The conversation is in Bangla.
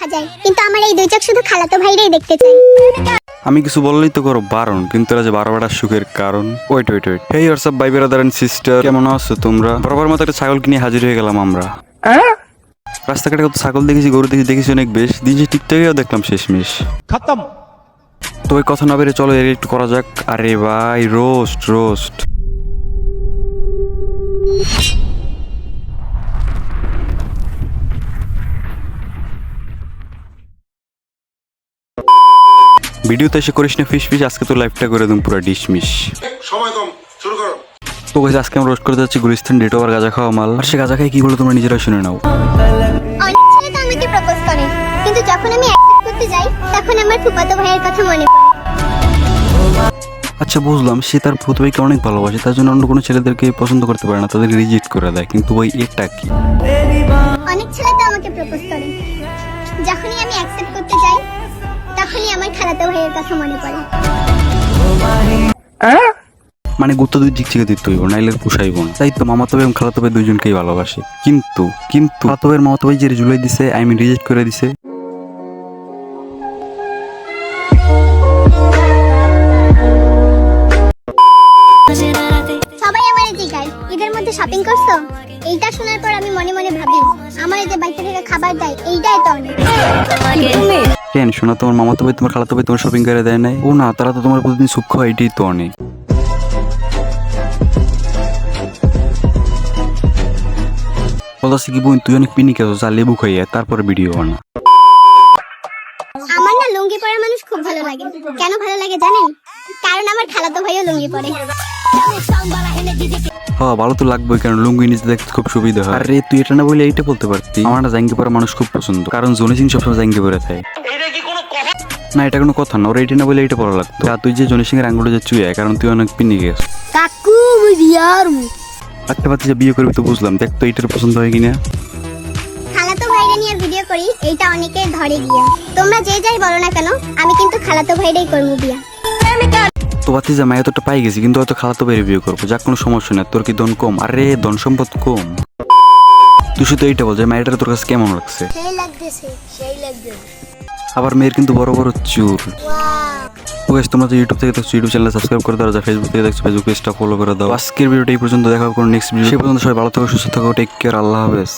দেখা যায়, কিন্তু আমার এই দুই চোখ শুধু খালাতো ভাইরাই দেখতে চাই। আমি কিছু বললেই তো করো বারণ, কিন্তু এরা যে বারবার সুখের কারণ। ওয়েট ওয়েট ওয়েট, হেই হোয়াটসঅ্যাপ ভাই ব্রাদার এন্ড সিস্টার, কেমন আছো তোমরা? বরাবর মতো একটা ছাগল কিনে হাজির হয়ে গেলাম আমরা। রাস্তাঘাটে কত ছাগল দেখেছি, গরু দেখেছি অনেক বেশ, দিন টিকটকেও দেখলাম শেষমেশ খতম। তো ওই কথা না বেড়ে চলো এর একটু করা যাক। আরে ভাই রোস্ট রোস্ট। ভিডিওতে এসে করিস না ফিস ফিস, আজকে তো লাইভটা করে দিন পুরো ডিশমিশ। সময় কম, শুরু করো। তো গাইস আজকে আমরা রোস্ট করতে যাচ্ছি গুলিস্তান ডেটো আর গাঁজা খাওয়া মাল। আর সে গাঁজা খাই কি বলে তোমরা নিজেরা শুনে নাও। অনেক ছেলে তো আমাকে প্রপোজ করে, কিন্তু যখন আমি অ্যাকসেপ্ট করতে যাই তখন আমার ফুফাতো ভাইয়ের কথা মনে পড়ে। আচ্ছা বুঝলাম, সে তার ফুত ভাইকে অনেক ভালোবাসে, তার জন্য অন্য কোনো ছেলেদেরকে পছন্দ করতে পারে না, তাদের রিজেক্ট করে দেয়। কিন্তু ভাই এটা কি? অনেক ছেলে তো আমাকে প্রপোজ করে, যখনই আমি অ্যাকসেপ্ট করতে যাই তখনই আমার খালাতো ভাইয়ের কথা মনে পড়ে। মানে গুত্ত দুই দিক থেকে দিতে হইব, নাইলে পুষাইব না। তাই তো মামাতো ভাই এবং খালাতো ভাই দুইজনকেই ভালোবাসে, কিন্তু কিন্তু খালাতো ভাইয়ের মামাতো ভাই যে জুলাই দিছে, আই মিন রিজেক্ট করে দিছে। সবাই আমার জিগায় ঈদের মধ্যে শপিং করছো? এইটা শোনার পর আমি মনে মনে ভাবি, আমার এই যে বাইরে থেকে খাবার দেয় এইটাই তো অনেক। কেন শোনা, তোমার মামাতো ভাই তোমার খালাতো ভাই তোমার শপিং করে দেয় নাই? ও না, তারা তো তোমার প্রতিদিন সুখ হয়, এটাই তো অনেক। বলছি কি বোন, তুই অনেক পিনি খেয়েছো, যা লেবু খাইয়া তারপরে ভিডিও বানা। আমার না লুঙ্গি পরা মানুষ খুব ভালো লাগে। কেন ভালো লাগে জানেন? কারণ আমার খালাতো ভাইও লুঙ্গি পরে। হ্যাঁ ভালো তো লাগবেই, কারণ লুঙ্গি নিচে দেখতে খুব সুবিধা হয়। আরে তুই এটা না বলে এইটা বলতে পারতি, আমার না জাঙ্গি পরা মানুষ খুব পছন্দ, কারণ জনি সিং সবসময় জাঙ্গি পরে থাকে। না এটা কোনো কথা না, ওরা এইটা না বলে এইটা পড়া লাগতো। আর তুই যে জনি সিং এর আঙ্গুলে যে চুয়ে, কারণ তুই অনেক পিনি গেছ। কাকু বিয়ার একটা বাচ্চা যে বিয়ে করবি তো বুঝলাম, দেখ তো এইটার পছন্দ হয় কিনা। খালাতো ভাইরা নিয়ে ভিডিও করি, এইটা অনেকে ধরে গিয়া। তোমরা যে যাই বলো না কেন, আমি কিন্তু খালাতো ভাইরাই করবো বিয়া। তো বাতি যা মায়া তোটা পাই গেছি, কিন্তু হয়তো খালাতো বাইরে বিয়ে করবো, যাক কোনো সমস্যা না। তোর কি ধন কম? আরে ধন সম্পদ কম। তুই শুধু এইটা বল যে মায়ের তোর কাছে কেমন লাগছে। সেই লাগতেছে, সেই লাগতেছে। আবার মেয়ের কিন্তু বড় বড় চুর। ওকে তোমরা তো ইউটিউব থেকে দেখছো, ইউটিউব চ্যানেল সাবস্ক্রাইব করে দাও, যা ফেসবুক থেকে দেখছো ফেসবুক পেজটা ফলো করে দাও। আজকের ভিডিওটা এই পর্যন্ত, দেখা হবে কোনো নেক্সট ভিডিও। সেই পর্যন্ত সবাই ভালো থাকো, সুস্থ থাকো, টেক কেয়ার, আল্লাহ হাফেজ।